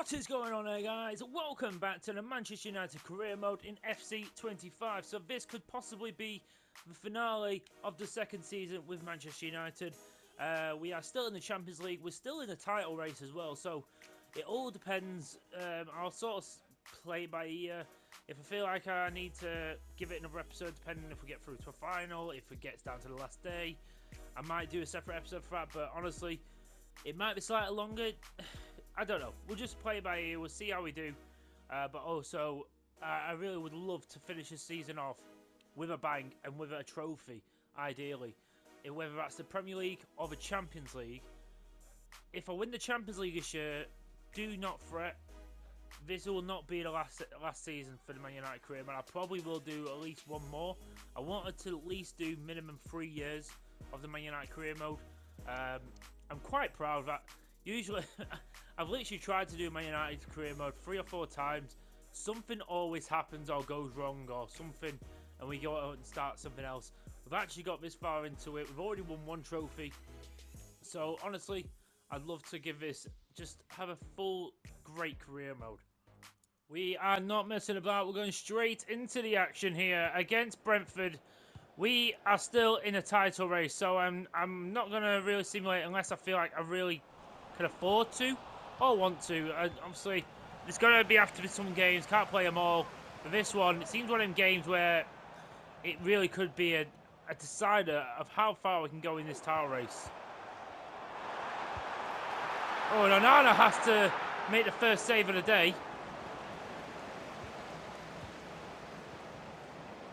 What is going on there, guys? Welcome back to the Manchester United career mode in FC 25. So this could possibly be the finale of the second season with Manchester United. We are still in the Champions League. We're still in the title race as well. So it all depends. I'll sort of play it by ear. If I feel like I need to give it another episode, depending if we get through to a final, if it gets down to the last day, I might do a separate episode for that. But honestly, it might be slightly longer. I don't know. We'll just play it by ear. We'll see how we do. But also, I really would love to finish this season off with a bang and with a trophy, ideally. Whether that's the Premier League or the Champions League. If I win the Champions League this year, do not fret. This will not be the last season for the Man United career, but I probably will do at least one more. I wanted to at least do minimum 3 years of the Man United career mode. I'm quite proud of that. Usually, I've literally tried to do Man United career mode 3 or 4 times. Something always happens or goes wrong or something, and we go out and start something else. We've actually got this far into it. We've already won 1 trophy. So, honestly, I'd love to give this, just have a full, great career mode. We are not messing about. We're going straight into the action here against Brentford. We are still in a title race, so I'm not going to really simulate unless I feel like I really can afford to or want to. Obviously, there's going to be after some games. Can't play them all. But this one, it seems one of them games where it really could be a decider of how far we can go in this title race. Oh, and Onana has to make the first save of the day.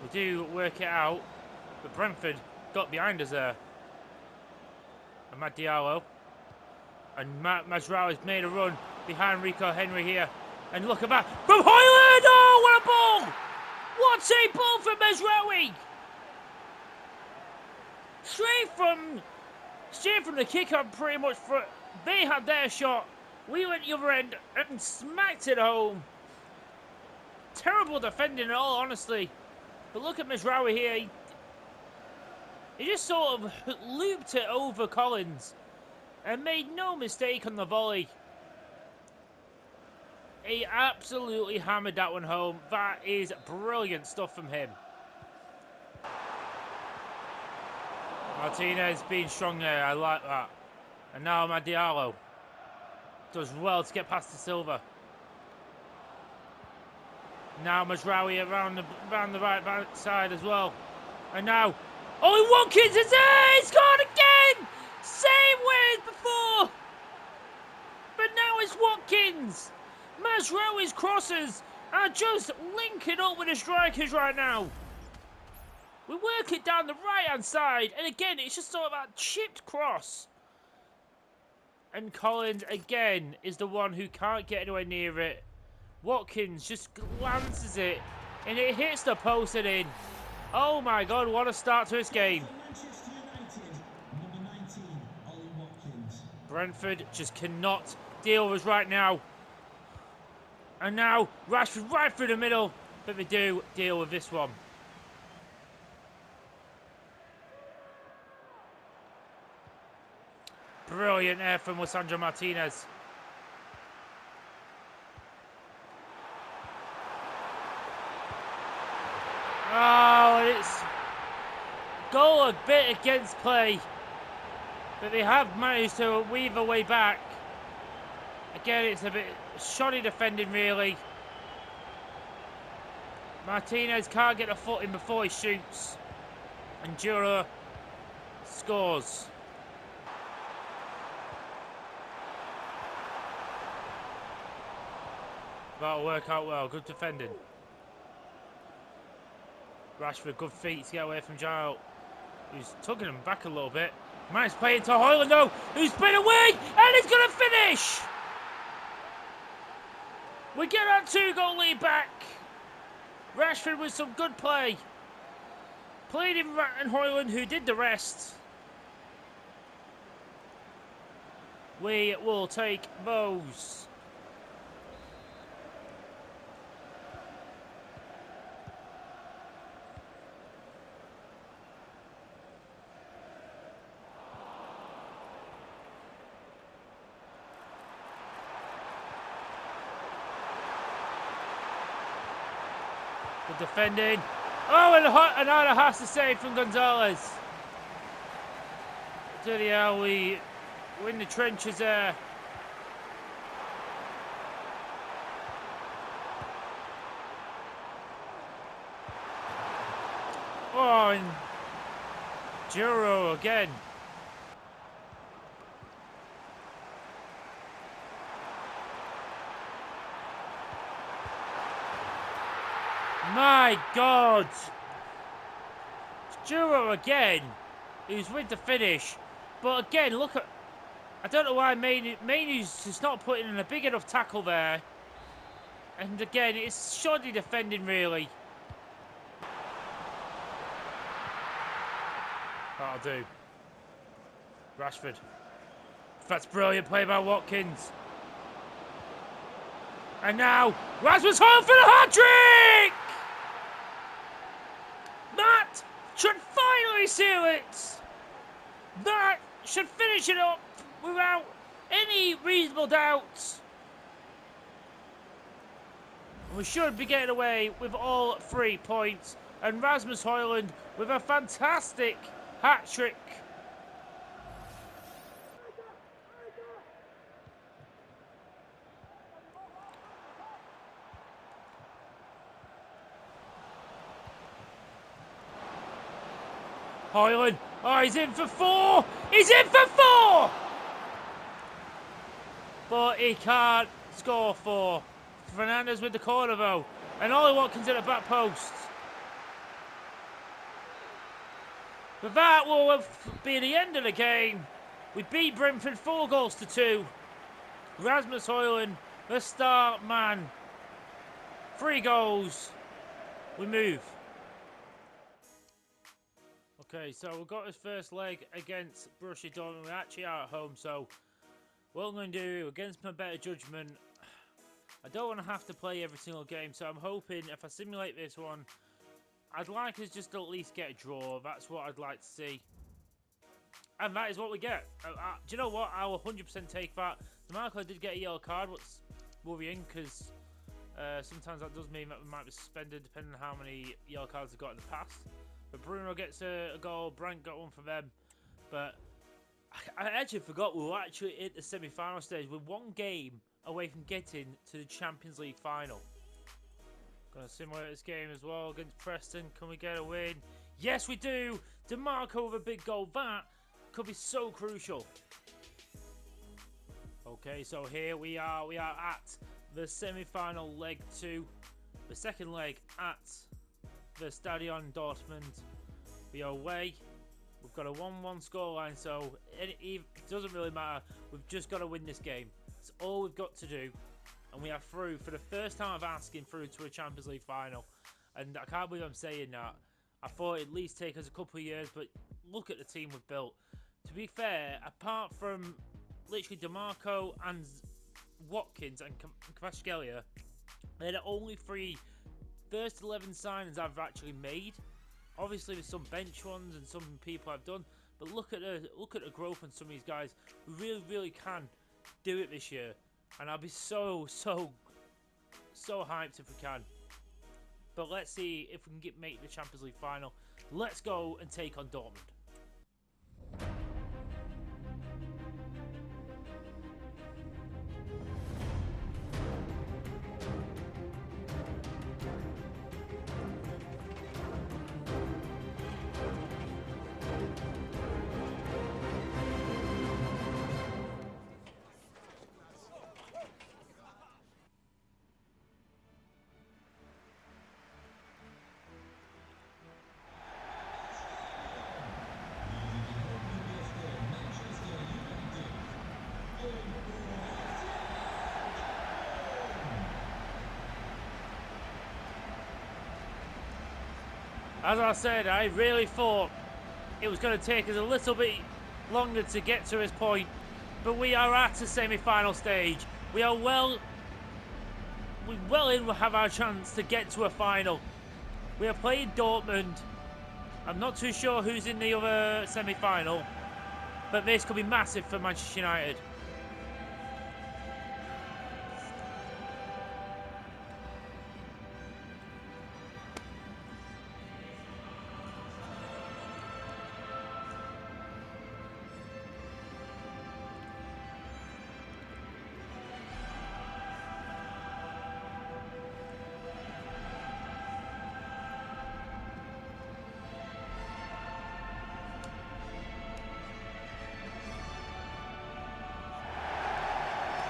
We do work it out, but Brentford got behind us there. Amad Diallo. And Mazraoui's made a run behind Rico Henry here. And look at that. From Højlund! Oh, what a ball! What a ball from Mazraoui! Straight from the kick-up, pretty much. They had their shot. We went the other end and smacked it home. Terrible defending in all honesty. But look at Mazraoui here. He just sort of looped it over Collins. And made no mistake on the volley. He absolutely hammered that one home. That is brilliant stuff from him. Martinez being strong there. I like that. And now Amad Diallo does well to get past the Silva. Now Mazraoui around the right side as well. And now Ollie Watkins is there! He scored again! Same way as before! But now it's Watkins! Mazraoui's crosses are just linking up with the strikers right now. We work it down the right-hand side, and again, it's just sort of that chipped cross. And Collins, again, is the one who can't get anywhere near it. Watkins just glances it, and it hits the post and in. Oh my God, what a start to this game. Brentford just cannot deal with us right now. And now Rashford right through the middle, but they do deal with this one. Brilliant there from Lisandro Martinez. Oh, it's goal a bit against play. But they have managed to weave their way back. Again, it's a bit shoddy defending, really. Martinez can't get a foot in before he shoots. And Jura scores. That'll work out well. Good defending. Rashford, good feet to get away from Giles, who's tugging him back a little bit. Man's playing to Højlund, though, who's been away, and he's going to finish! We get our 2-goal lead back. Rashford with some good play. Played in and Højlund, who did the rest. We will take those. Good defending. Oh, and another has to save from Gonzalez. Bloody hell, we're in the trenches there. Oh, and Juro again. My God. Juro again. He was with the finish. But again, look at... I don't know why Mainu's just not putting in a big enough tackle there. And again, it's shoddy defending, really. That'll do. Rashford. That's brilliant play by Watkins. And now, Rasmus Højlund for the hat-trick! That should finally seal it! That should finish it up without any reasonable doubt. We should be getting away with all 3 points. And Rasmus Højlund with a fantastic hat-trick. Højlund. Oh, he's in for 4. He's in for 4! But he can't score 4. Fernandes with the corner though. And Ollie Watkins at the back post. But that will be the end of the game. We beat Brentford 4-2. Rasmus Højlund, the star man. 3 goals. We move. Okay, so we've got his first leg against Borussia Dortmund. We're actually out at home, so what I'm going to do, against my better judgment, I don't want to have to play every single game, so I'm hoping if I simulate this one, I'd like us just to at least get a draw. That's what I'd like to see. And that is what we get. Do you know what? I'll 100% take that. DeMarco did get a yellow card, what's worrying, because sometimes that does mean that we might be suspended depending on how many yellow cards they've got in the past. But Bruno gets a goal, Brandt got one for them. But I actually forgot we were actually at the semi-final stage. We're 1 game away from getting to the Champions League final. Gonna simulate this game as well against Preston. Can we get a win? Yes, we do! DeMarco with a big goal. That could be so crucial. Okay, so here we are. We are at the semi-final leg 2. The second leg at the Stadion Dortmund. We are away. We've got a 1-1 scoreline, so it doesn't really matter. We've just got to win this game. That's all we've got to do. And we are through for the first time of asking through to a Champions League final. And I can't believe I'm saying that. I thought it'd at least take us a couple of years, but look at the team we've built. To be fair, apart from literally DeMarco and Watkins and Kvaratskhelia, they're the only 3 first 11 signings I've actually made. Obviously, there's some bench ones and some people I've done, but look at the growth on some of these guys. We really can do it this year, and I'll be so hyped if we can. But let's see if we can make the Champions League final. Let's go and take on Dortmund. As I said, I really thought it was going to take us a little bit longer to get to this point, but we are at the semi-final stage. We are well in. We have our chance to get to a final. We are playing Dortmund. I'm not too sure who's in the other semi-final, but this could be massive for Manchester United.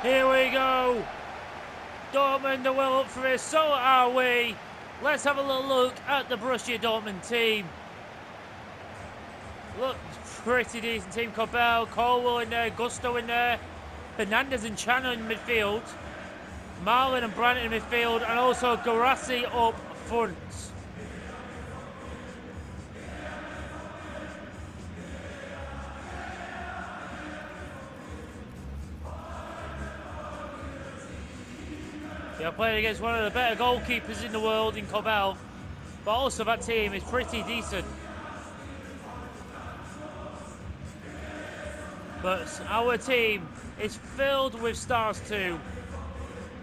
Here we go. Dortmund are well up for it, so are we. Let's have a little look at the Borussia Dortmund team. Look, pretty decent team. Kobel, Colwell in there, Gusto in there, Fernandez and Chano in midfield, Marlin and Brandt in midfield, and also Garassi up front. They're playing against one of the better goalkeepers in the world in Kobel, but also that team is pretty decent. But our team is filled with stars too.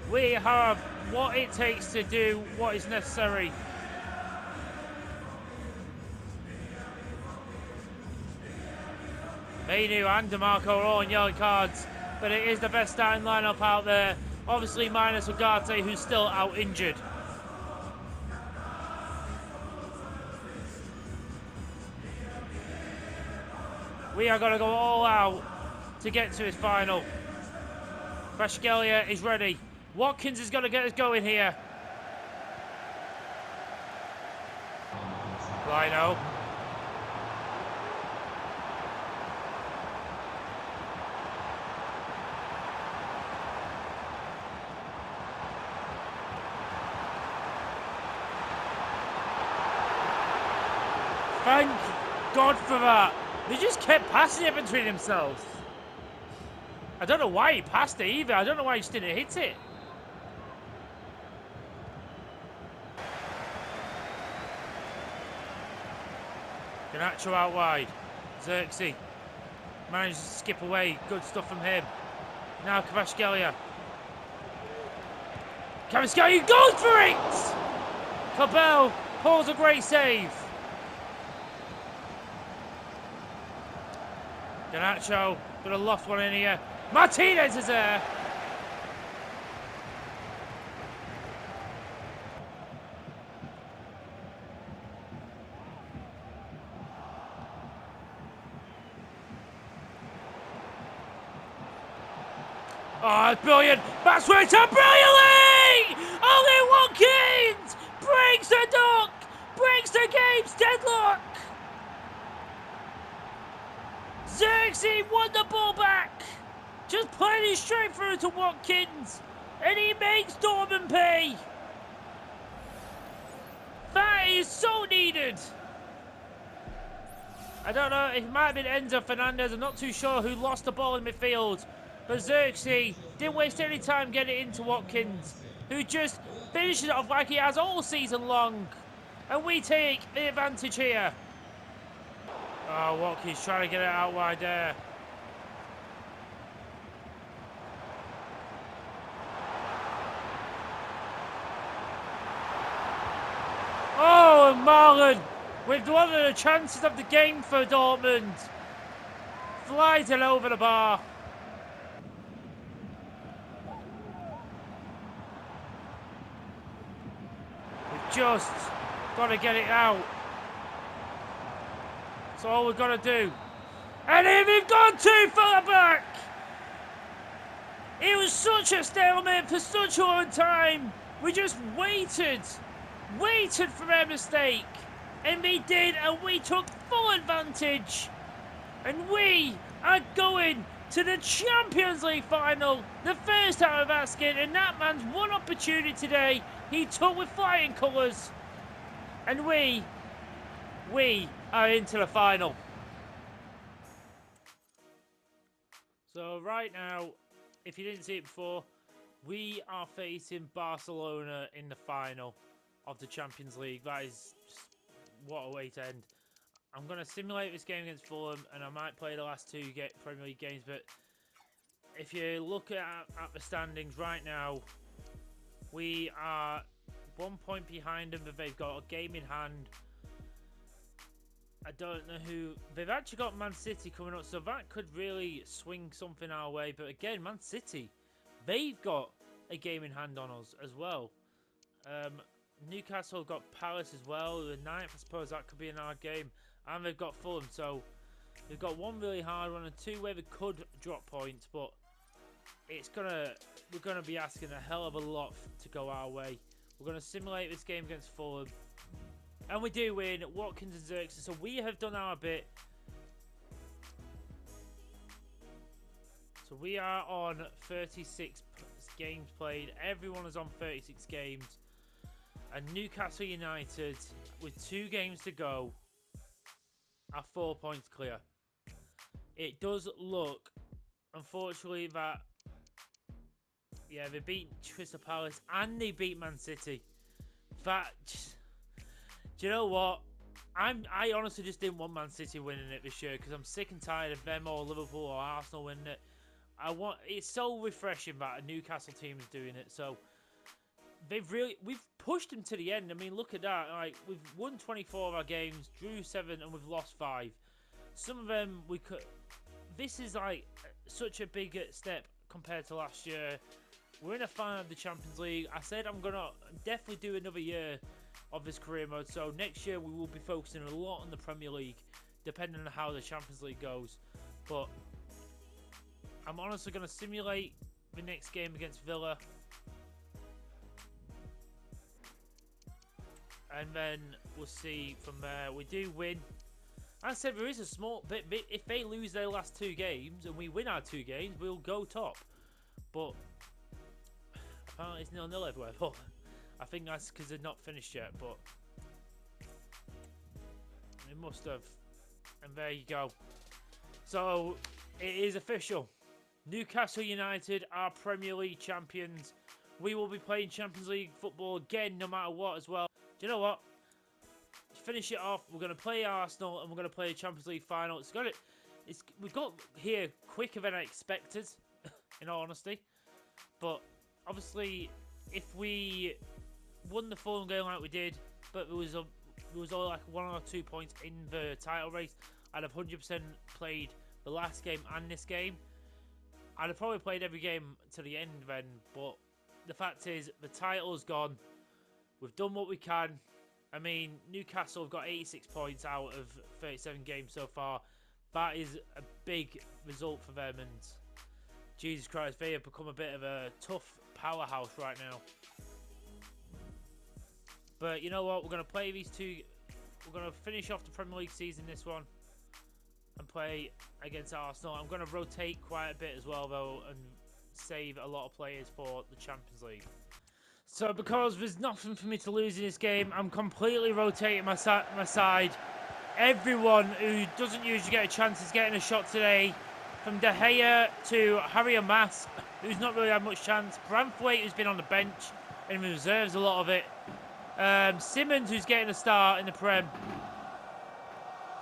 We have what it takes to do what is necessary. Mainu and DeMarco are all on yellow cards, but it is the best starting lineup out there. Obviously minus Ugarte, who's still out injured. We are going to go all out to get to his final. Kvaratskhelia is ready. Watkins is going to get us going here. Rhino. Thank God for that. They just kept passing it between themselves. I don't know why he passed it either. I don't know why he just didn't hit it. Garnacho out wide. Xerxes manages to skip away. Good stuff from him. Now Kvaratskhelia. Kvaratskhelia goes for it! Kobel pulls a great save. Garnacho could have lost one in here. Martinez is there. Oh, it's brilliant. That's where it's up brilliantly! Only Watkins breaks the duck, breaks the game's deadlock. Xerxes won the ball back. Just playing it straight through to Watkins. And he makes Dortmund pay. That is so needed. I don't know, it might have been Enzo Fernandez. I'm not too sure who lost the ball in midfield. But Xerxes didn't waste any time getting it into Watkins, who just finishes it off like he has all season long. And we take the advantage here. Oh, Watkins trying to get it out wide there. Oh, and Marlon, with one of the chances of the game for Dortmund, flies it over the bar. We've just got to get it out. That's all we've got to do. And here we've gone too far back. It was such a stalemate for such a long time. We just waited for their mistake. And we did, and we took full advantage. And we are going to the Champions League final. The first time of asking, and that man's one opportunity today. He took with flying colours. And we are into the final. So right now, if you didn't see it before, we are facing Barcelona in the final of the Champions League. That is just, what a way to end. I'm going to simulate this game against Fulham, and I might play the last two Premier League games, but if you look at the standings right now, we are 1 point behind them, but they've got a game in hand. I don't know who. They've actually got Man City coming up, so that could really swing something our way. But again, Man City, they've got a game in hand on us as well. Newcastle have got Palace as well. The 9th, I suppose that could be an hard game. And they've got Fulham, so they've got one really hard one and two where they could drop points. But we're gonna be asking a hell of a lot to go our way. We're gonna simulate this game against Fulham, and we do win. Watkins and Xerxes. So we have done our bit. So we are on 36 games played. Everyone is on 36 games. And Newcastle United, with 2 games to go, are 4 points clear. It does look, unfortunately, that they beat Crystal Palace and they beat Man City. That, do you know what? I honestly just didn't want Man City winning it this year because I'm sick and tired of them or Liverpool or Arsenal winning it. It's so refreshing that a Newcastle team is doing it. So we've pushed them to the end. I mean, look at that. Like, we've won 24 of our games, drew 7, and we've lost 5. Some of them we could. This is like such a big step compared to last year. We're in a final of the Champions League. I said I'm gonna definitely do another year of this career mode. So next year we will be focusing a lot on the Premier League, depending on how the Champions League goes. But I'm honestly gonna simulate the next game against Villa. And then we'll see from there. We do win. I said there is a small bit. If they lose their last 2 games and we win our 2 games, we'll go top. But apparently it's 0-0 everywhere. But I think that's because they're not finished yet. But they must have. And there you go. So it is official. Newcastle United are Premier League champions. We will be playing Champions League football again, no matter what, as well. Do you know what? To finish it off, we're going to play Arsenal and we're going to play a Champions League final. We've got here quicker than I expected, in all honesty. But obviously, if we won the Fulham game like we did, but there was only like 1 or 2 points in the title race, I'd have 100% played the last game and this game. I'd have probably played every game to the end then, but the fact is, the title's gone. We've done what we can. I mean, Newcastle have got 86 points out of 37 games so far. That is a big result for them, and Jesus Christ, they have become a bit of a tough powerhouse right now. But you know what? We're going to play these 2. We're going to finish off the Premier League season this one and play against Arsenal. I'm going to rotate quite a bit as well, though, and save a lot of players for the Champions League. So because there's nothing for me to lose in this game, I'm completely rotating my side. Everyone who doesn't usually get a chance is getting a shot today. From De Gea to Harry Mas, who's not really had much chance. Branthwaite, who's been on the bench and reserves a lot of it. Simmons, who's getting a start in the Prem.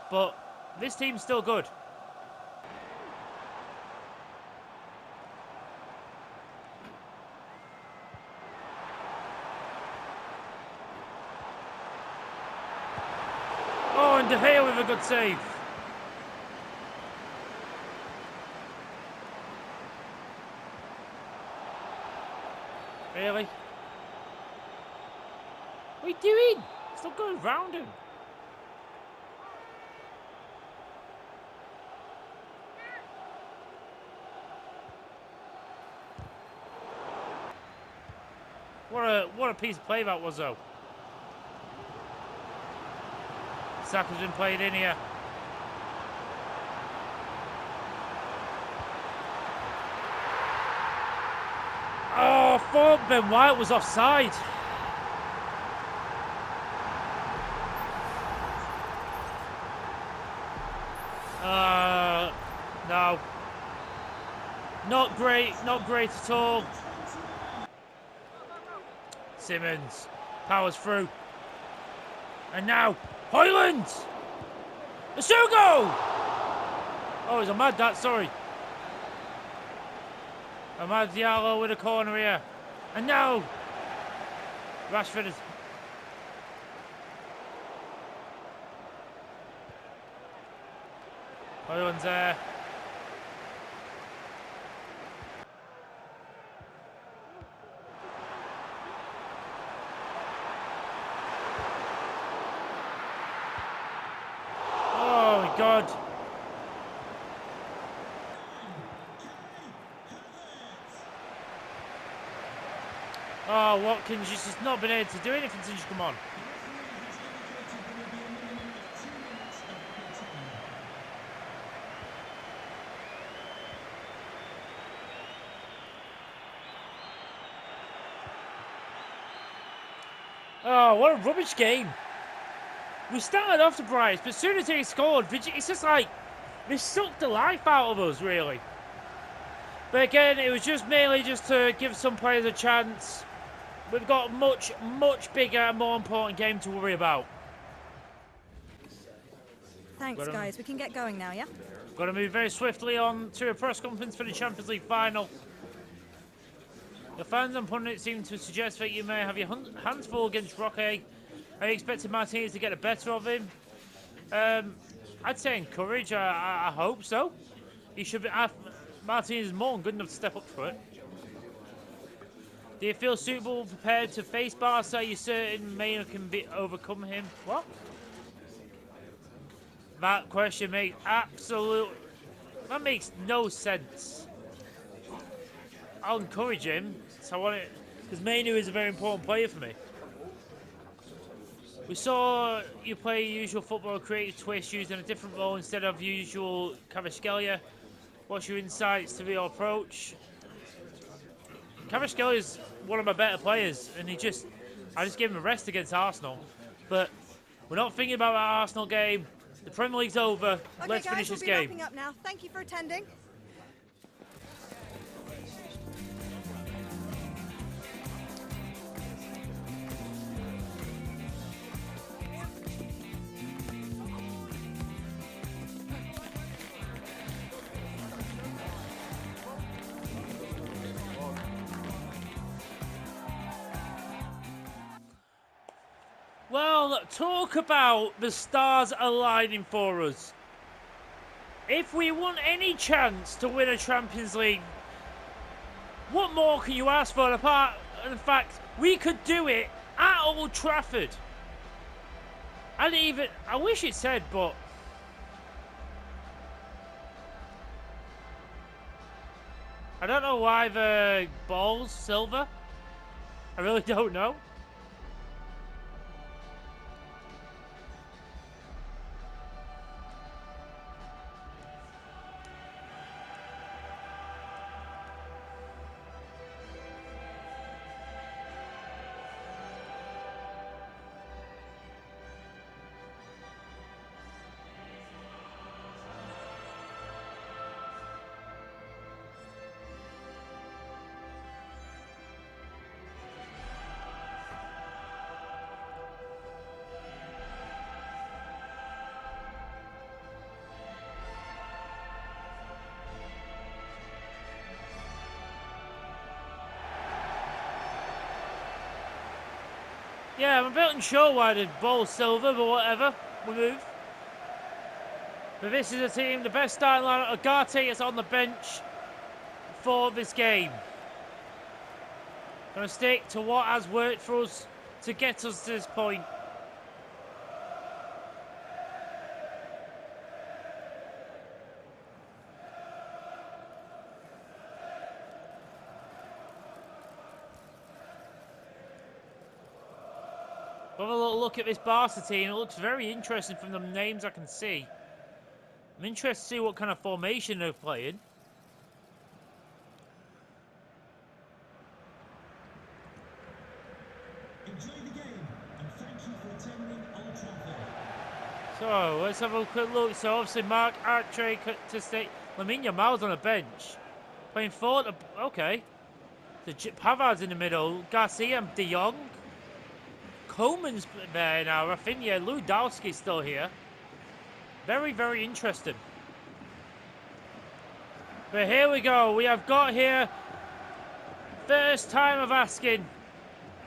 But this team's still good. Oh, and De Gea with a good save. Really? What are you doing? Stop going round him. What a piece of play that was, though. Saka's been played in here. Oh, I thought Ben White was offside. No. Not great at all. Simmons powers through. And now, Hoyland! Asugo! Oh, it's Ahmad that, sorry. Ahmad Diallo with a corner here. And now, Rashford is... Hoyland's there. God. Oh, Watkins just not been able to do anything since you come on. Oh, what a rubbish game. We started off the Brights, but as soon as they scored, it's just like they sucked the life out of us, really. But again, it was just mainly just to give some players a chance. We've got much, much bigger and more important game to worry about. Thanks, guys. We can get going now, yeah? Got to move very swiftly on to a press conference for the Champions League final. The fans and pundits seem to suggest that you may have your hands full against Roque. Are you expecting Martinez to get the better of him? I'd say encourage. I hope so. He should be. Martinez is more than good enough to step up for it. Do you feel suitable, prepared to face Barca? Are you certain Maynard can overcome him? What? That question makes that makes no sense. I'll encourage him. So I want it because Maynard is a very important player for me. We saw you play usual football, creative twist, using a different role instead of usual Kvaratskhelia. What's your insights to your approach? Kvaratskhelia is one of my better players, and I just gave him a rest against Arsenal. But we're not thinking about our Arsenal game. The Premier League's over. Okay, Let's finish this game. Wrapping up now. Thank you for attending. Well, talk about the stars aligning for us. If we want any chance to win a Champions League, what more can you ask for? Apart from the fact we could do it at Old Trafford. I wish it said, but I don't know why the ball's silver. I really don't know. Yeah, I'm a bit unsure why the ball's silver, but whatever. We move. But this is a team, the best starting lineup. Agate is on the bench for this game. Gonna stick to what has worked for us to get us to this point. Have a little look at this Barca team. It looks very interesting from the names I can see. I'm interested to see what kind of formation they're playing. Enjoy the game and thank you for attending Old Trafford. So let's have a quick look. So obviously Mark Artre to stay. Lamine Yamal's on a bench. Playing forward. Okay. The Pavard's in the middle. Garcia and De Jong. Coleman's there now. Rafinha. Lewandowski's still here. Very, very interesting. But here we go. We have got here. First time of asking.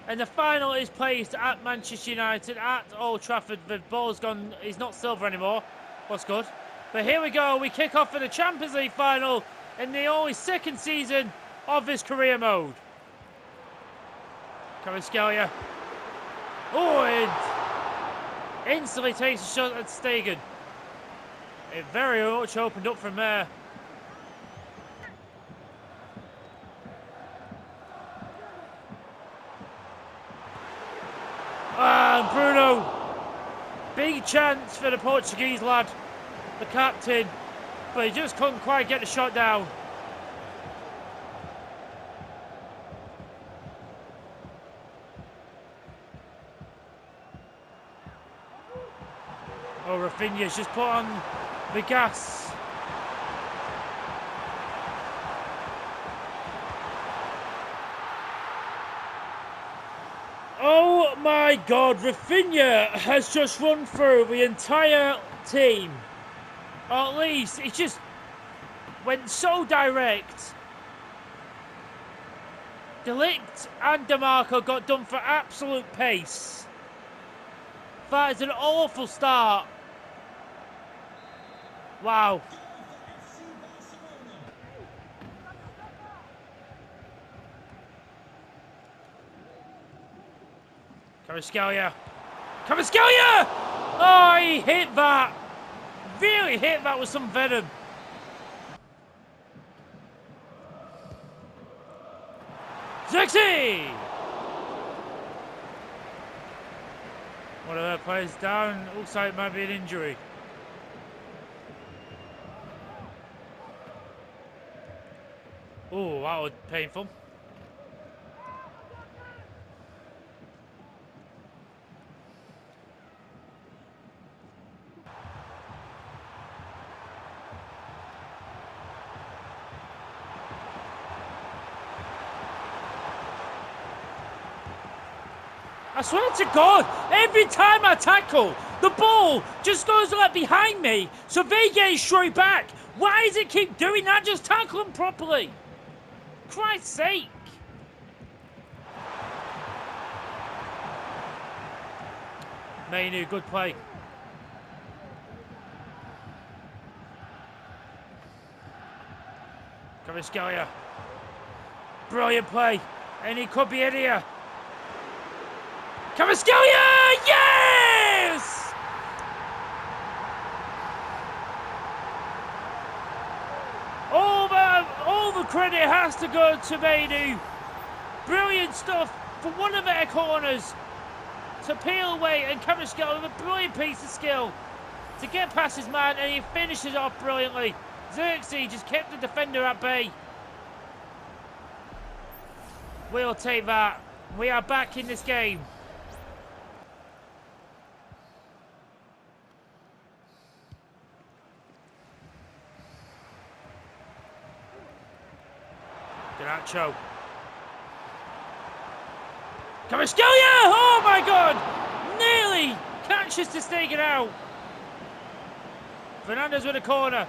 And the final is placed at Manchester United at Old Trafford. The ball's gone. It's not silver anymore. What's good? But here we go. We kick off for the Champions League final in the only second season of this career mode. Kvaratskhelia. Oh, and instantly takes a shot at Stegen. It very much opened up from there. on, Bruno. Big chance for the Portuguese lad, the captain, but he just couldn't quite get the shot down. Oh, Rafinha's just put on the gas. Oh my God, Rafinha has just run through the entire team. Or at least he just went so direct. De Ligt and DeMarco got done for absolute pace. That is an awful start. Wow. Kvaratskhelia. Kvaratskhelia! Oh, he hit that. Really hit that with some venom. Zexi! One of their players down. Looks like it might be an injury. Oh, that was painful. I swear to God, every time I tackle, the ball just goes like behind me, so they get it straight back. Why does it keep doing that? Just tackle them properly. Christ's sake. Mainu, good play. Kvaratskhelia. Brilliant play. And he could be in here. Kvaratskhelia! Yes! All the credit has to go to Mainu. Brilliant stuff for one of their corners to peel away, and Kvaratskhelia with a brilliant piece of skill to get past his man, and he finishes off brilliantly. Xerxes just kept the defender at bay. We'll take that. We are back in this game. Ganacho. Kvaratskhelia! Oh my God! Nearly catches to stake it out. Fernandez with a corner.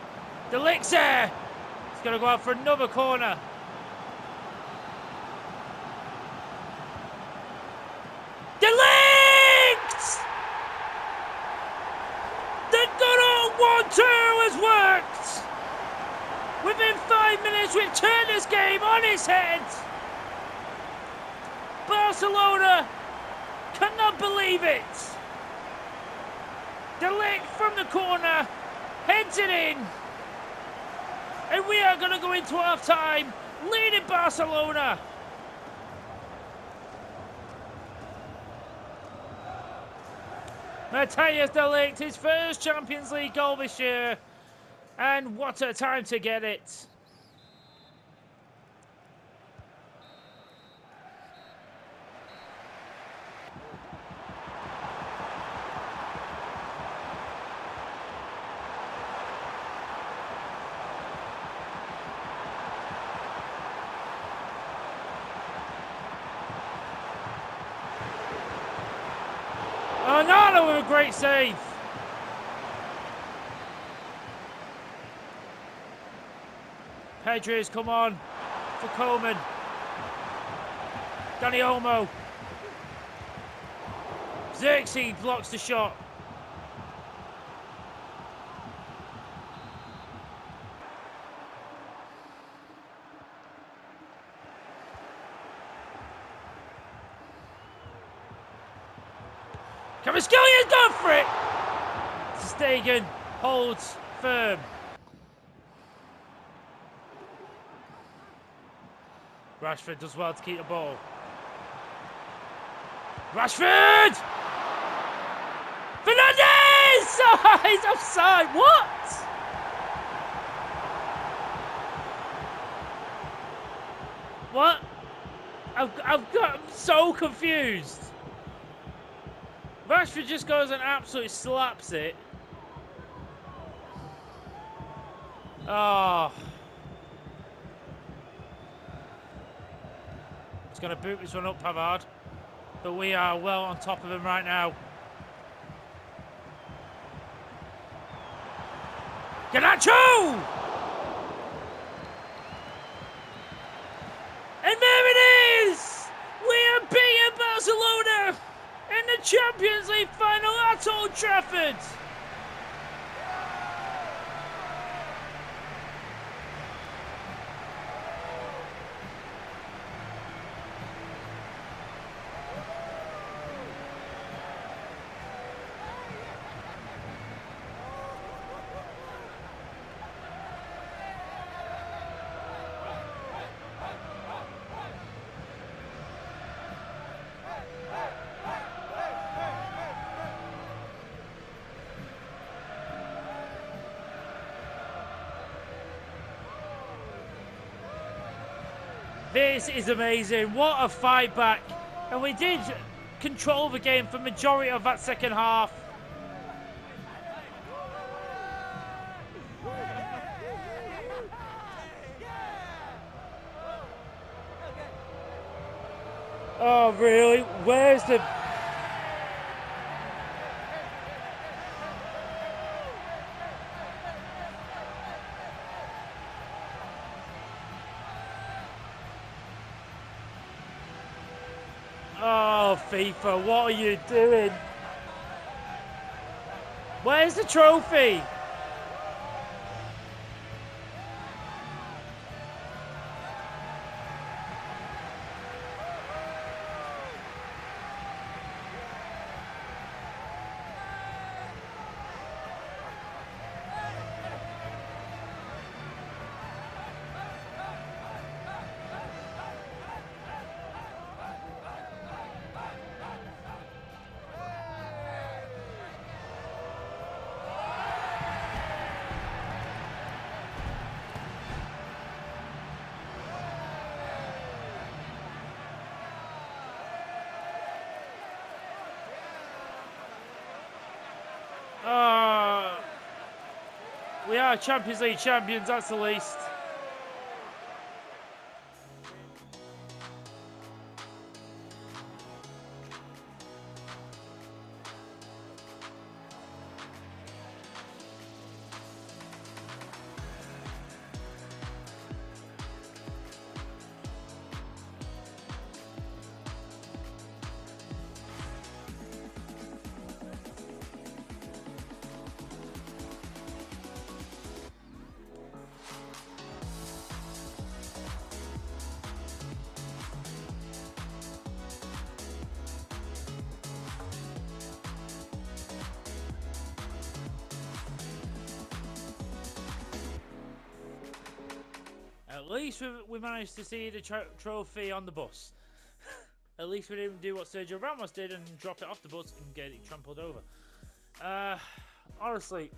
De Ligt's there. He's going to go out for another corner. De Ligt! The good old 1-2 has worked. Within 5 minutes, we've turned this game on its head. Barcelona cannot believe it. De Ligt from the corner heads it in. And we are going to go into half-time leading Barcelona. Matthijs de Ligt, his first Champions League goal this year. And what a time to get it. Onana with a great save. Pedri's come on for Coleman. Dani Olmo. Xerxes blocks the shot. Kvaratskhelia gone for it! Stegen holds firm. Rashford does well to keep the ball. Rashford! Fernandez! Oh, he's offside. What? What? I'm so confused. Rashford just goes and absolutely slaps it. Oh. He's going to boot this one up, Pavard. But we are well on top of him right now. Garnacho! And there it is! We are beating Barcelona in the Champions League final at Old Trafford! This is amazing. What a fight back. And we did control the game for the majority of that second half. Oh, really? Where's the... Oh, FIFA, what are you doing? Where's the trophy? We are Champions League champions, that's the least. At least we managed to see the trophy on the bus. At least we didn't do what Sergio Ramos did and drop it off the bus and get it trampled over. Honestly,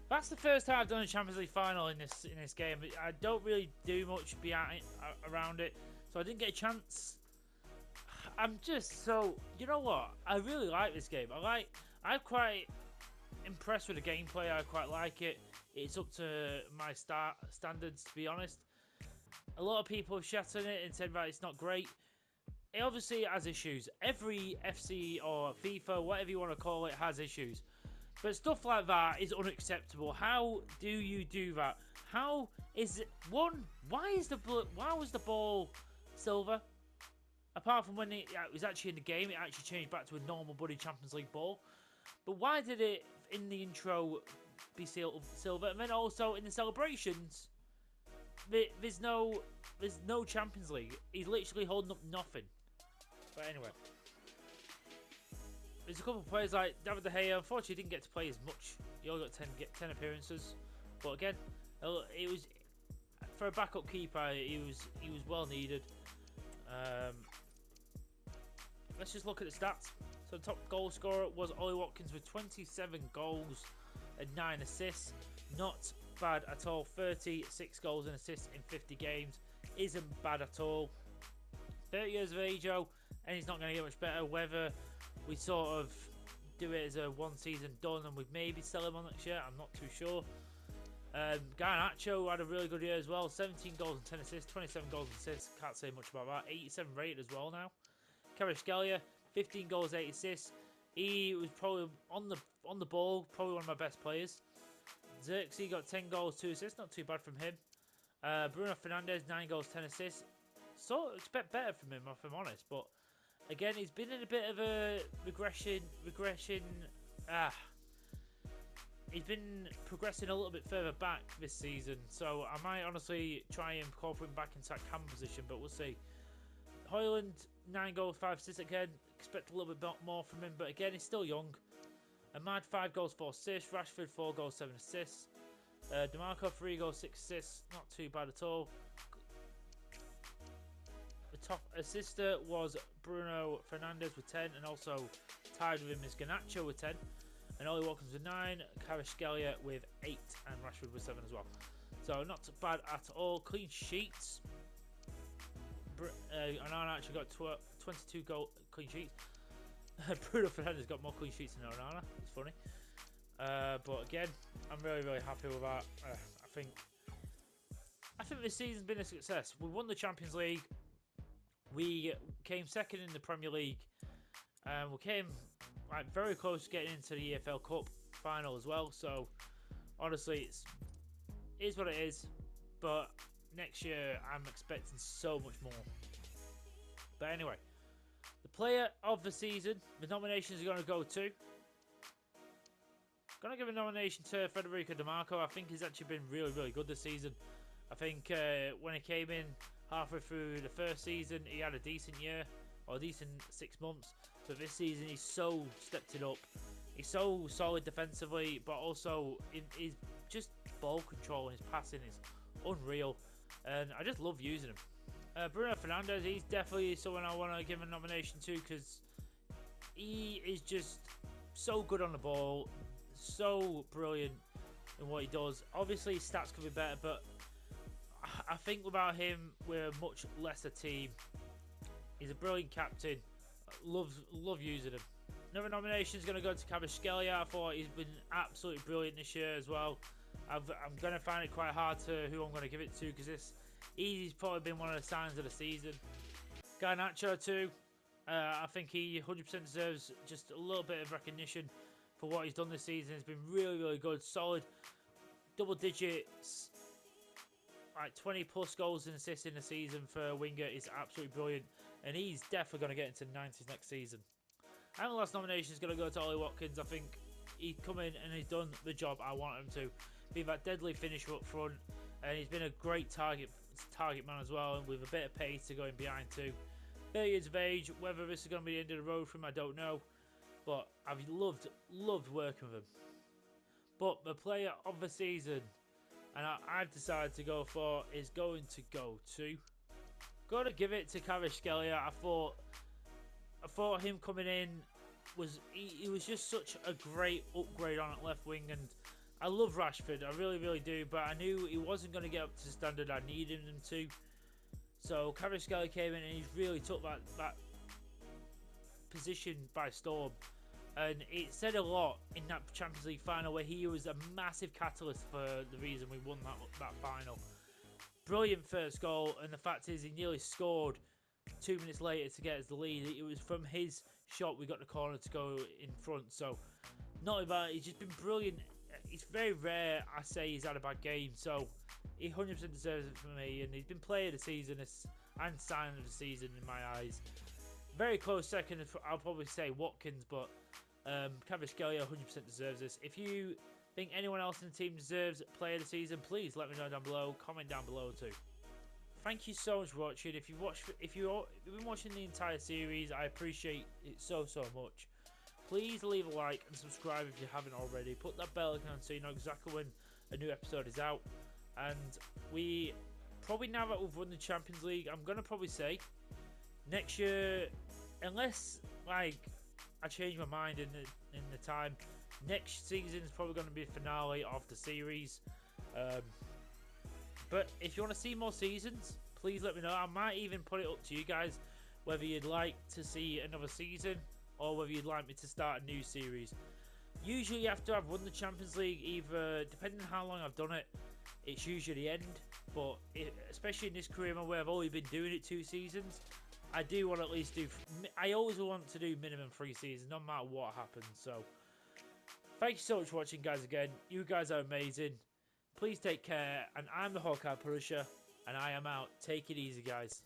that's the first time I've done a Champions League final in this game. I don't really do much around it, so I didn't get a chance. I'm just so, you know what? I really like this game. I'm quite impressed with the gameplay. I quite like it. It's up to my standards, to be honest. A lot of people have shat on it and said that it's not great. It obviously has issues. Every FC or FIFA, whatever you want to call it, has issues. But stuff like that is unacceptable. How do you do that? How is it? Why was the ball silver? Apart from when it was actually in the game, it actually changed back to a normal Buddy Champions League ball. But why did it in the intro be silver? And then also in the celebrations, there's no Champions League. He's literally holding up nothing. But anyway, there's a couple of players like David De Gea. Unfortunately, didn't get to play as much. He only got 10 appearances. But again, it was for a backup keeper. He was well needed. Let's just look at the stats. So top goal scorer was Ollie Watkins with 27 goals and 9 assists. Not bad at all. 36 goals and assists in 50 games. Isn't bad at all. 30 years of age, and he's not going to get much better. Whether we sort of do it as a one season done and we maybe sell him on next year, I'm not too sure. Garnacho had a really good year as well. 17 goals and 10 assists, 27 goals and assists. Can't say much about that. 87 rated as well now. Kvaratskhelia, 15 goals, 8 assists. He was probably on the ball, probably one of my best players. Xerxes got 10 goals, 2 assists. Not too bad from him. Bruno Fernandes, 9 goals, 10 assists. Sort of expect better from him, if I'm honest. But again, he's been in a bit of a regression. He's been progressing a little bit further back this season, so I might honestly try and incorporate him back into that cam position, but we'll see. Højlund, 9 goals, 5 assists again. Expect a little bit more from him, but again, he's still young. Ahmad, 5 goals, 4 assists. Rashford, 4 goals, 7 assists. DeMarco, 3 goals, 6 assists. Not too bad at all. The top assister was Bruno Fernandes with 10, and also tied with him is Garnacho with 10. And Ollie Watkins with 9, Kvaratskhelia with 8, and Rashford with 7 as well. So not bad at all. Clean sheets. Onana actually got 22 clean sheets. Bruno Fernandes got more clean sheets than Onana. It's funny. But again, I'm really, really happy with that. I think this season's been a success. We won the Champions League. We came second in the Premier League. We came very close to getting into the EFL Cup final as well. So honestly, it is what it is. But next year, I'm expecting so much more. But anyway, the player of the season, the nominations are going to go to. Going to give a nomination to Federico DiMarco. I think he's actually been really, really good this season. I think when he came in halfway through the first season, he had a decent year, or a decent 6 months. But this season, he's so stepped it up. He's so solid defensively, but also his just ball control and his passing is unreal. And I just love using him. Bruno Fernandes, he's definitely someone I want to give a nomination to because he is just so good on the ball, so brilliant in what he does. Obviously, his stats could be better, but I think without him, we're a much lesser team. He's a brilliant captain. Love using him. Another nomination is going to go to Kvaratskhelia. I thought he's been absolutely brilliant this year as well. I'm going to find it quite hard to who I'm going to give it to because he's probably been one of the signs of the season. Garnacho too. I think he 100% deserves just a little bit of recognition for what he's done this season. He's been really, really good. Solid. Double digits. 20 plus goals and assists in the season for a winger is absolutely brilliant. And he's definitely going to get into the 90s next season. And the last nomination is going to go to Ollie Watkins. I think he's come in and he's done the job I want him to. Being that deadly finisher up front. And he's been a great target man as well. And with a bit of pace to go in behind too. 30 years of age. Whether this is going to be the end of the road for him, I don't know. But I've loved working with him. But the player of the season, and I've decided to go for, is going to go to. Got to give it to Kvaratskhelia. I thought him coming in he was just such a great upgrade on at left wing, and I love Rashford. I really, really do. But I knew he wasn't going to get up to the standard I needed him to. So Kvaratskhelia came in and he really took that position by storm. And it said a lot in that Champions League final where he was a massive catalyst for the reason we won that final. Brilliant first goal, and the fact is he nearly scored 2 minutes later to get us the lead. It was from his shot we got the corner to go in front. So not about, he's just been brilliant. It's very rare I say he's had a bad game, so he 100% deserves it for me. And he's been player of the season and sign of the season in my eyes. Very close second, I'll probably say Watkins, but Kvaratskhelia 100% deserves this. If you think anyone else in the team deserves player of the season, please let me know down below. Comment down below too. Thank you so much for watching. If you've been watching the entire series, I appreciate it so much. Please leave a like and subscribe if you haven't already. Put that bell icon on so you know exactly when a new episode is out. And we probably, now that we've won the Champions League, I'm gonna probably say next year, unless I changed my mind in the time. Next season is probably going to be the finale of the series. But if you want to see more seasons, please let me know. I might even put it up to you guys whether you'd like to see another season or whether you'd like me to start a new series. Usually after I've won the Champions League, either depending on how long I've done it, it's usually the end. But especially in this career mode where I've only been doing it 2 seasons, I do want to at least do. I always want to do minimum 3 seasons, no matter what happens. So, thank you so much for watching, guys. Again, you guys are amazing. Please take care, and I'm the Hawkeye Punisher, and I am out. Take it easy, guys.